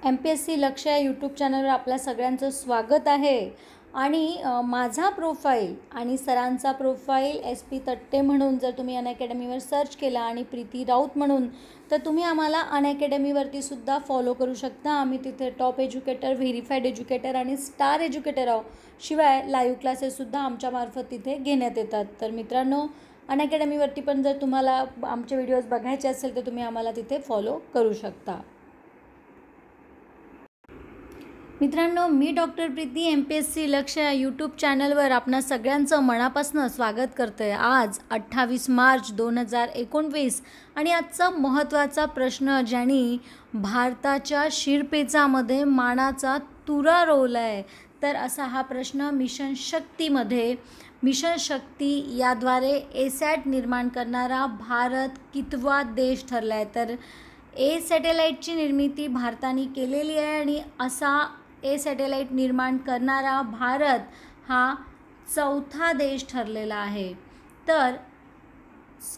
MPSC लक्ष या YouTube चॅनलवर आपल्या सगळ्यांचं स्वागत आहे। आणि माझा प्रोफाईल आणि सरांचा प्रोफाईल SP तट्टे म्हणून जर तुम्ही अनअकॅडमीवर सर्च केला आणि प्रीती राऊत म्हणून, तर तुम्ही आम्हाला अनअकॅडमीवरती सुद्धा फॉलो करू शकता। आम्ही तिथे टॉप एज्युकेटर, व्हेरीफाईड एज्युकेटर आणि स्टार एज्युकेटर आहोत। शिवाय लाईव्ह क्लासेससुद्धा आमच्यामार्फत तिथे घेण्यात येतात। तर मित्रांनो, अनअकॅडमीवरती पण जर तुम्हाला आमचे व्हिडिओज बघायचे असेल तर तुम्ही आम्हाला तिथे फॉलो करू शकता। मित्रांनो, मी डॉक्टर प्रीती MPSC लक्ष या यूट्यूब चॅनलवर आपणा सगळ्यांचं मनापासून स्वागत करते। आज 28 मार्च 2019 आणि आजचा महत्त्वाचा प्रश्न ज्यांनी भारताच्या शिरपेचामध्ये मानाचा तुरा रोवला आहे, तर असा हा प्रश्न मिशन शक्तीमध्ये, मिशन शक्ती याद्वारे ASAT निर्माण करणारा भारत कितवा देश ठरला आहे। तर सॅटेलाईटची निर्मिती भारताने केलेली आहे आणि असा सॅटेलाईट निर्माण करणारा भारत हा चौथा देश ठरलेला आहे। तर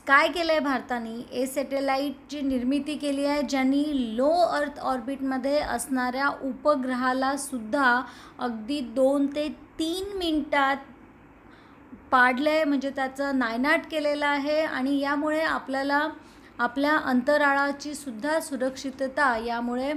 काय केलं आहे भारताने? सॅटेलाईटची निर्मिती केली आहे ज्यांनी लो अर्थ ऑर्बिटमध्ये असणाऱ्या उपग्रहाला सुद्धा अगदी 2 ते 3 मिनिटात पाडलं आहे, म्हणजे त्याचं नायनाट केलेलं आहे। आणि यामुळे आपल्याला आपल्या अंतराळाची सुद्धा सुरक्षितता यामुळे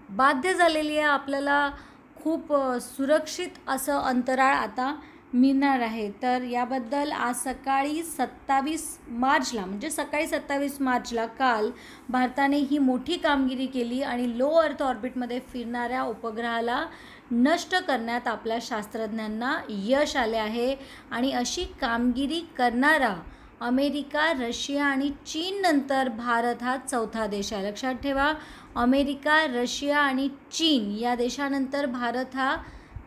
बाध्य झालेली आहे। आपल्याला खूप सुरक्षित असं अंतराळ आता मिळणार आहे। तर याबद्दल आज सकाळी 27 मार्चला, म्हणजे सकाळी 27 मार्चला काल भारताने ही मोठी कामगिरी केली आणि लो अर्थ ऑर्बिटमध्ये फिरणाऱ्या उपग्रहाला नष्ट करण्यात आपल्या शास्त्रज्ञांना यश आले आहे। आणि अशी कामगिरी करणारा अमेरिका, रशिया आणि चीन नंतर भारत हा चौथा देश आहे। लक्षात ठेवा, अमेरिका, रशिया आणि चीन या देशानंतर भारत हा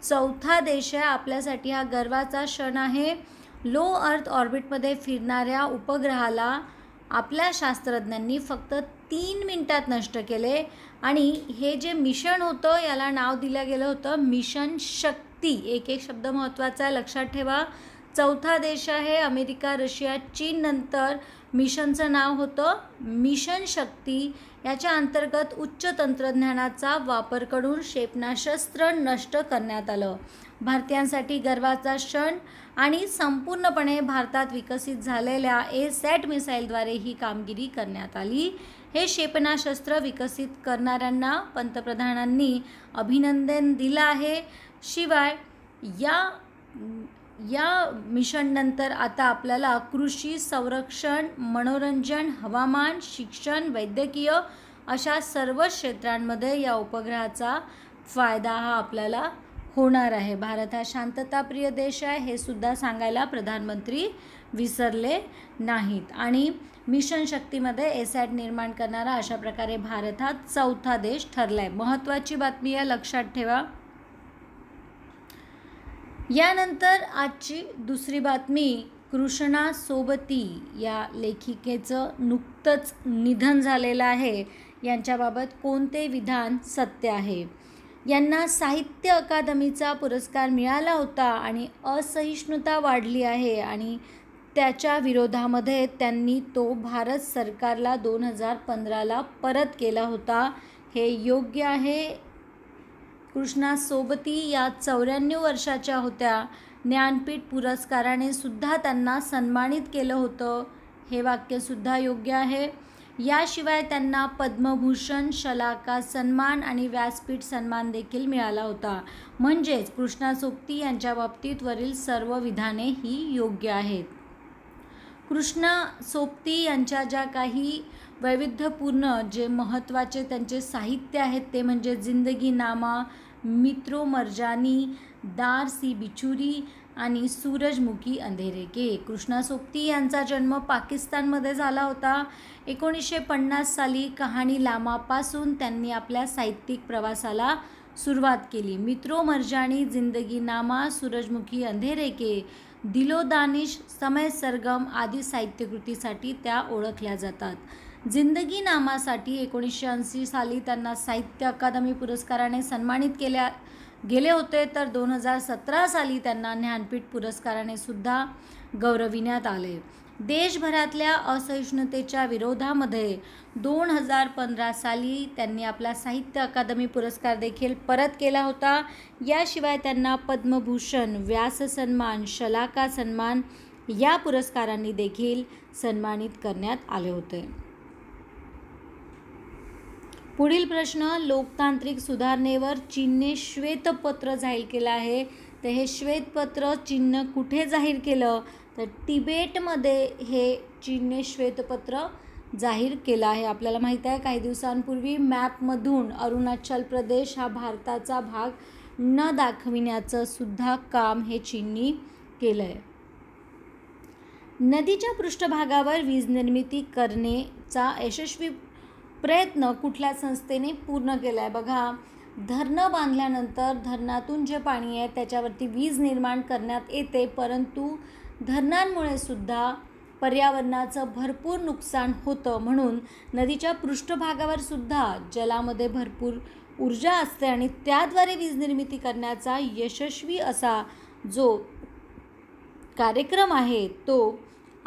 चौथा देश आहे। आपल्यासाठी हा गर्वाचा क्षण आहे। लो अर्थ ऑर्बिटमध्ये फिरणाऱ्या उपग्रहाला आपल्या शास्त्रज्ञांनी फक्त 3 मिनिटात नष्ट केले। आणि हे जे मिशन होतं याला नाव दिलं गेलं होतं मिशन शक्ती। एक एक शब्द महत्त्वाचा आहे, लक्षात ठेवा। चौथा देश आहे अमेरिका, रशिया, चीन नंतर मिशनचं नाव होतं मिशन शक्ती। याच्या अंतर्गत उच्च तंत्रज्ञानाचा वापर करून क्षेपणास्त्र नष्ट करण्यात आलं। भारतीयांसाठी गर्वाचा क्षण आणि संपूर्णपणे भारतात विकसित झालेल्या ASAT मिसाईलद्वारे ही कामगिरी करण्यात आली। हे क्षेपणास्त्र विकसित करणाऱ्यांना पंतप्रधानांनी अभिनंदन दिलं आहे। शिवाय या मिशननंतर आता आपल्याला कृषी, संरक्षण, मनोरंजन, हवामान, शिक्षण, वैद्यकीय अशा सर्व क्षेत्रांमध्ये या उपग्रहाचा फायदा हा आपल्याला होणार आहे। भारत हा शांतताप्रिय देश आहे हे सुद्धा सांगायला प्रधानमंत्री विसरले नाहीत। आणि मिशन शक्तीमध्ये ASAT निर्माण करणारा अशा प्रकारे भारत हा चौथा देश ठरला आहे। महत्त्वाची बातमी आहे, लक्षात ठेवा। यानंतर आजची दुसरी बातमी, कृष्णा सोबती या लेखिकेचं नुकतंच निधन झालेलं आहे। यांच्याबाबत कोणते विधान सत्य आहे? यांना साहित्य अकादमीचा पुरस्कार मिळाला होता आणि असहिष्णुता वाढली आहे आणि त्याच्या विरोधामध्ये त्यांनी तो भारत सरकारला 2015ला परत केला होता। हे योग्य आहे। कृष्णा सोबती या 94 वर्षाच्या होत्या। ज्ञानपीठ पुरस्काराने सुद्धा त्यांना सन्मानित केलं होतं। हे वाक्यसुद्धा योग्य आहे। याशिवाय त्यांना पद्मभूषण, शलाका सन्मान आणि व्यासपीठ सन्मान देखील मिळाला होता। म्हणजेच कृष्णा सोबती यांच्या बाबतीत वरील सर्व विधाने ही योग्य आहेत। कृष्णा सोबती यांच्या ज्या काही वैविध्यपूर्ण जे महत्त्वाचे त्यांचे साहित्य आहेत ते म्हणजे जिंदगीनामा, मित्रों मर्जानी, दार सी बिछुरी आणि सूरजमुखी अंधेरे के। कृष्णा सोबती यांचा जन्म पाकिस्तानमध्ये झाला होता। 1950 साली कहाणी लामापासून त्यांनी आपल्या साहित्यिक प्रवासाला सुरुवात केली। मित्रों मर्जानी, जिंदगीनामा, सूरजमुखी अंधेरे के, दिलो दानिश, समय सरगम आदी साहित्यकृतीसाठी त्या ओळखल्या जातात। जिंदगीनामासाठी 1980 साली त्यांना साहित्य अकादमी पुरस्काराने सन्मानित केले गेले होते, तर 2017 साली त्यांना ज्ञानपीठ पुरस्काराने सुद्धा गौरविण्यात आले। देशभरातल्या असहिष्णुतेच्या विरोधामध्ये 2015 साली त्यांनी आपला साहित्य अकादमी पुरस्कार देखील परत केला होता. याशिवाय त्यांना पद्मभूषण, व्यास सन्मान, शलाका सन्मान या पुरस्कारांनी देखील सन्मानित करण्यात आले होते. पुढील प्रश्न, लोकतांत्रिक सुधारणेवर चीनने श्वेतपत्र जाहीर केलं आहे. तर हे श्वेतपत्र चीननं कुठे जाहीर केलं? तर तिबेटमध्ये हे चीनने श्वेतपत्र जाहीर केलं आहे. आपल्याला माहीत आहे काही दिवसांपूर्वी मॅपमधून अरुणाचल प्रदेश हा भारताचा भाग न दाखविण्याचं सुद्धा काम हे चीननी केलं आहे. नदीच्या पृष्ठभागावर वीज निर्मिती करण्याचा यशस्वी प्रयत्न कुठल्या संस्थेने पूर्ण केला आहे? बघा, धरणं बांधल्यानंतर धरणातून जे पाणी आहे त्याच्यावरती वीज निर्माण करण्यात येते, परंतु धरणांमुळे सुद्धा पर्यावरणाचं भरपूर नुकसान होतं. म्हणून नदीच्या पृष्ठभागावर सुद्धा जलामध्ये भरपूर ऊर्जा असते आणि त्याद्वारे वीज निर्मिती करण्याचा यशस्वी असा जो कार्यक्रम आहे तो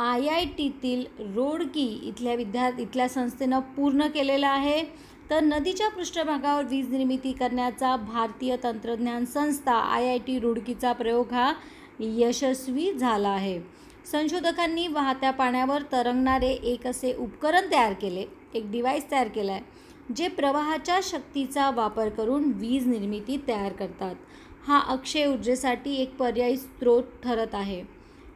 IITतील रोडकी इथल्या संस्थेनं पूर्ण केलेला आहे. तर नदीच्या पृष्ठभागावर वीज निर्मिती करण्याचा भारतीय तंत्रज्ञान संस्था IIT रुडकीचा प्रयोग हा यशस्वी झाला आहे. संशोधकांनी वाहत्या पाण्यावर तरंगणारे एक असे उपकरण तयार केले, एक डिव्हाइस तयार केला आहे जे प्रवाहाच्या शक्तीचा वापर करून वीज निर्मिती तयार करतात. हा अक्षय ऊर्जेसाठी एक पर्यायी स्रोत ठरत आहे.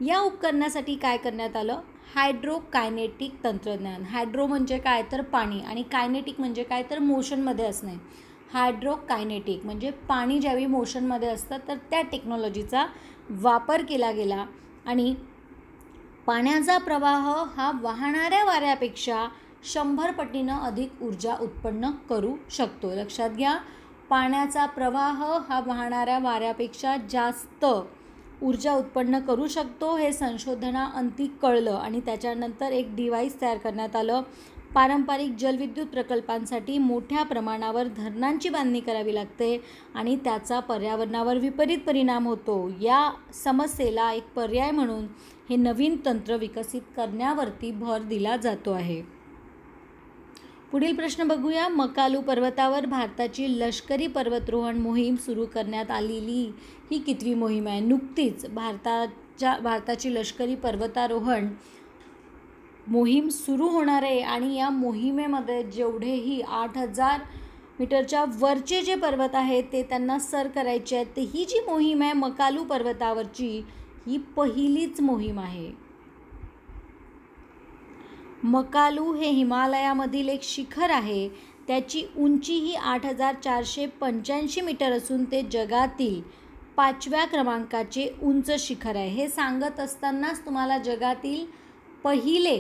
या उपकरणासाठी काय करण्यात आलं? हायड्रोकायनेटिक तंत्रज्ञान. हायड्रो म्हणजे काय तर पाणी आणि कायनेटिक म्हणजे काय तर मोशनमध्ये असणे. हायड्रोकायनेटिक म्हणजे पाणी ज्यावेळी मोशनमध्ये असतं तर त्या टेक्नॉलॉजीचा वापर केला गेला आणि पाण्याचा प्रवाह हा वाहणाऱ्या वाऱ्यापेक्षा 100 पटीनं अधिक ऊर्जा उत्पन्न करू शकतो. लक्षात घ्या, पाण्याचा प्रवाह हा वाहणाऱ्या वाऱ्यापेक्षा जास्त ऊर्जा उत्पन्न करू शकतो. हे संशोधनाअंती कळलं आणि त्याच्यानंतर एक डिव्हाइस तयार करण्यात आलं. पारंपरिक जलविद्युत प्रकल्पांसाठी मोठ्या प्रमाणावर धरणांची बांधणी करावी लागते आणि त्याचा पर्यावरणावर विपरीत परिणाम होतो. या समस्येला एक पर्याय म्हणून हे नवीन तंत्र विकसित करण्यावरती भर दिला जातो आहे. पुढील प्रश्न बघूया. मकालू पर्वतावर भारताची लष्करी पर्वतारोहण मोहीम सुरू करण्यात आलेली ही कितवी मोहीम आहे? नुकतीच भारताची लष्करी पर्वतारोहण मोहीम सुरू होणार आहे आणि या मोहिमेमध्ये जेवढेही 8000 मीटरच्या वरचे जे पर्वत आहेत ते त्यांना सर करायचे आहेत. तर ही जी मोहीम आहे मकालू पर्वतावरची ही पहिलीच मोहीम आहे. मकालू हे हिमालयामधील एक शिखर आहे. त्याची उंची ही 8485 मीटर असून ते जगातील 5व्या क्रमांकाचे उंच शिखर आहे. हे सांगत असतानाच तुम्हाला जगातील पहिले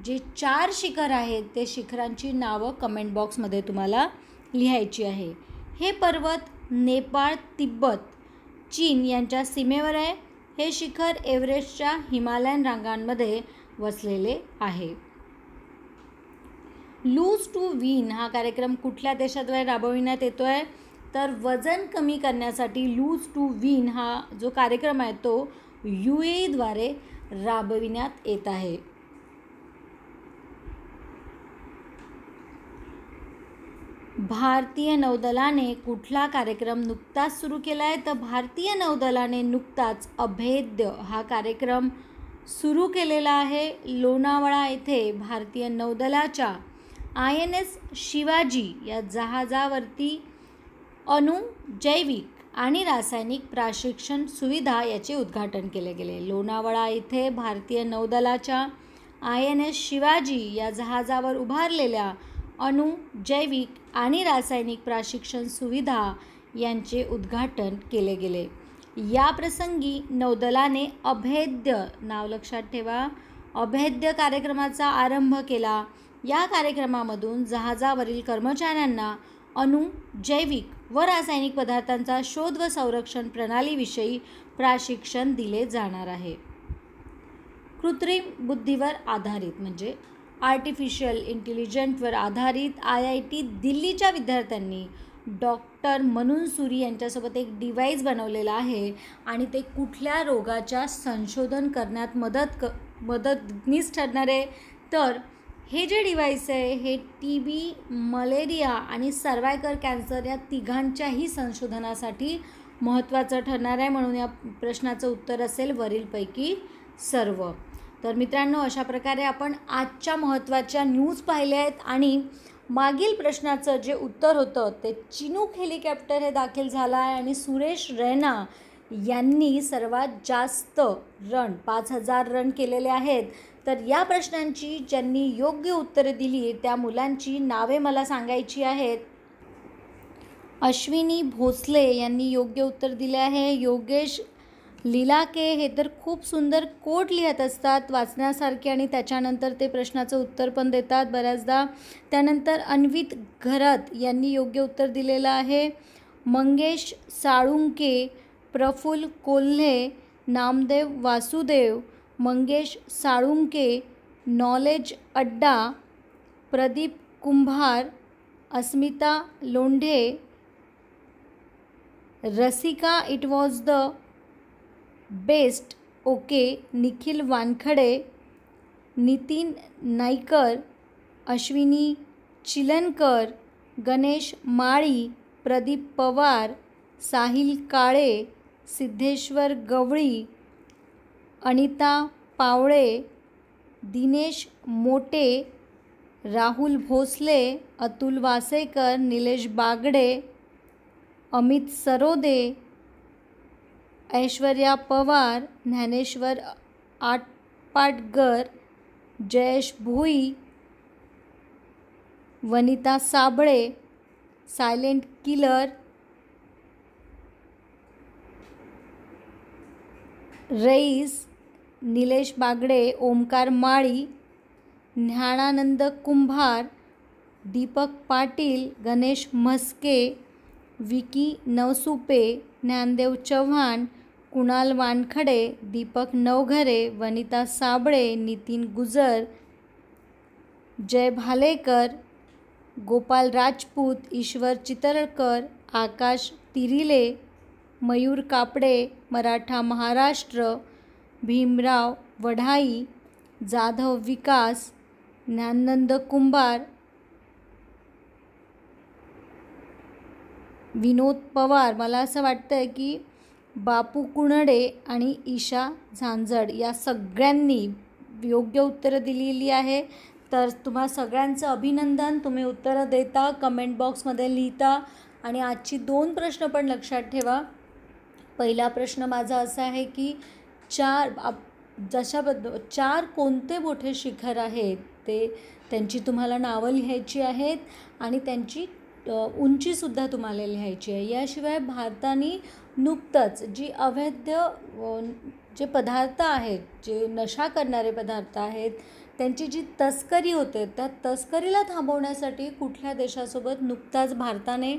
जे 4 शिखर आहेत ते शिखरांची नावं कमेंट बॉक्समध्ये तुम्हाला लिहायची आहे. हे पर्वत नेपाळ, तिब्बत, चीन यांच्या सीमेवर आहे. हे शिखर एव्हरेस्टच्या हिमालयन रांगांमध्ये वसलेले आहे. लूज टू विन हा कार्यक्रम कुठल्या देशाद्वारे राबविण्यात येतो आहे? तर वजन कमी करण्यासाठी लूज टू विन हा जो कार्यक्रम आहे तो UAE द्वारे राबविण्यात येत आहे. भारतीय नौदलाने कुठला कार्यक्रम नुकताच सुरू केला आहे? तर भारतीय नौदलाने नुकताच अभेद्य हा कार्यक्रम सुरू केलेला आहे. लोणावळा येथे भारतीय नौदलाच्या INS शिवाजी या जहाजावरती अणु, जैविक आणि रासायनिक प्रशिक्षण सुविधा याचे उद्घाटन केले गेले. लोणावळा येथे भारतीय नौदलाच्या INS शिवाजी या जहाजावर उभारलेल्या अणु, जैविक आणि रासायनिक प्रशिक्षण सुविधा यांचे उद्घाटन केले गेले. या प्रसंगी नौदलाने अभेद्य नाव लक्षात ठेवा, अभेद्य कार्यक्रमाचा आरंभ केला. या कार्यक्रमामधून जहाजावरील कर्मचाऱ्यांना अणु, जैविक व रासायनिक पदार्थांचा शोध व संरक्षण प्रणालीविषयी प्रशिक्षण दिले जाणार आहे. कृत्रिम बुद्धीवर आधारित म्हणजे आर्टिफिशियल इंटेलिजन्सवर आधारित IIT दिल्लीच्या विद्यार्थ्यांनी डॉक्टर मनून सुरी यांच्यासोबत एक डिव्हाइस बनवलेला आहे आणि ते कुठल्या रोगाच्या संशोधन करण्यात मदत मदतनीस ठरणार आहे. तर हे जे डिव्हाइस आहे हे TB, मलेरिया आणि सर्वायकल कॅन्सर या तिघांच्याही संशोधनासाठी महत्त्वाचं ठरणार आहे. म्हणून या प्रश्नाचं उत्तर असेल वरीलपैकी सर्व. तर मित्रांनो, अशा प्रकारे आपण आजच्या महत्त्वाच्या न्यूज पाहिल्या आहेत आणि मागील प्रश्नाचं जे उत्तर होतं ते चिनूक हेलिकॉप्टर हे दाखल झालं आहे आणि सुरेश रैना यांनी सर्वात जास्त रन 5000 रन केलेले आहेत. तर या प्रश्नांची ज्यांनी योग्य उत्तरे दिली त्या मुलांची नावे मला सांगायची आहेत. अश्विनी भोसले यांनी योग्य उत्तर दिले आहे. योगेश लिलाके हे तर खूप सुंदर कोट लिहत असतात वाचण्यासारखे आणि त्याच्यानंतर ते प्रश्नाचं उत्तर पण देतात बऱ्याचदा. त्यानंतर अन्वित घरत यांनी योग्य उत्तर दिलेलं आहे. Mangesh Salunkhe, Praful Kolhe, Namdev Vasudev, Mangesh Salunkhe, knowledge Adda, Pradeep Kumbhar, Asmita Londhe, Rasika it was the best okay, Nikhil Wankhede, Nitin Naikar, Ashwini Chilankar, Ganesh Mali, Pradeep Pawar, Sahil Kale, Siddheshwar Gawali, Anita Pawale, Dinesh Mote, Rahul Bhosale, Atul Wasekar, Nilesh Bagde, Amit Sarode, Aishwarya Pawar, Dnyaneshwar Atpatkar, Jayesh Bhoi, Vanita Sable, silent killer, Rais, Nilesh Bagde, Omkar Mali, Dnyananand Kumbhar, Deepak Patil, Ganesh Mhaske, Vicky नवसुपे, Dnyandev Chavan, Kunal Wankhede, Deepak Navghare, Vanita Sable, Nitin गुजर, जय भालेकर, गोपाल राजपूत, ईश्वर चितळकर, आकाश तिरिले, मयूर कापडे, मराठा महाराष्ट्र, भीमराव वढाई, जाधव विकास, ज्ञाननंद कुंभार, विनोद पवार. मला असं वाटतं की बापू कुणडे आणि ईशा झांझड या सगळ्यांनी योग्य उत्तरं दिलेली आहे. तर तुम्हा सगळ्यांचं अभिनंदन. तुम्ही उत्तरं देता, कमेंट बॉक्समध्ये लिहिता आणि आजची 2 प्रश्न पण लक्षात ठेवा. पहिला प्रश्न माझा असा आहे की 4 कोणते मोठे शिखर आहेत ते त्यांची तुम्हाला नावं लिहायची आहेत आणि त्यांची उंचीसुद्धा तुम्हाला लिहायची आहे. याशिवाय भारताने नुकतंच जी अवैध जे पदार्थ आहेत, जे नशा करणारे पदार्थ आहेत, त्यांची जी तस्करी होते त्या तस्करीला थांबवण्यासाठी कुठल्या देशासोबत नुकताच भारताने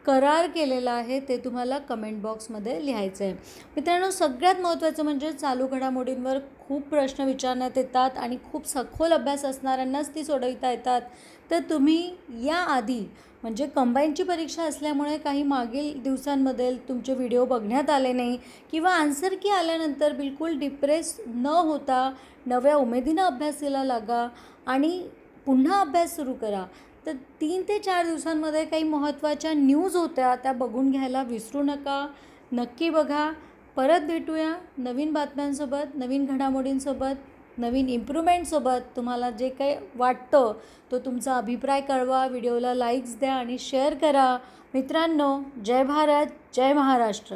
करार केलेला आहे ते तुम्हाला कमेंट बॉक्समध्ये लिहायचं आहे. मित्रांनो, सगळ्यात महत्त्वाचं म्हणजे चालू घडामोडींवर खूप प्रश्न विचारण्यात येतात आणि खूप सखोल अभ्यास असणाऱ्यांनाच ती सोडवता येतात. तर तुम्ही याआधी म्हणजे कंबाईनची परीक्षा असल्यामुळे काही मागील दिवसांमध्ये तुमचे व्हिडिओ बघण्यात आले नाही किंवा आन्सर की आल्यानंतर बिलकुल डिप्रेस न होता नव्या उमेदीनं अभ्यासाला लागा आणि पुन्हा अभ्यास सुरू करा. तर 3 ते 4 दिवसांमध्ये काही महत्त्वाच्या न्यूज होत्या त्या बघून घ्यायला विसरू नका. नक्की बघा. परत भेटूया नवीन बातम्यांसोबत, नवीन घडामोडींसोबत, नवीन इम्प्रूव्हमेंटसोबत. तुम्हाला जे काही वाटतं तो तुमचा अभिप्राय कळवा, व्हिडिओला लाईक्स द्या आणि शेअर करा. मित्रांनो, जय भारत, जय महाराष्ट्र.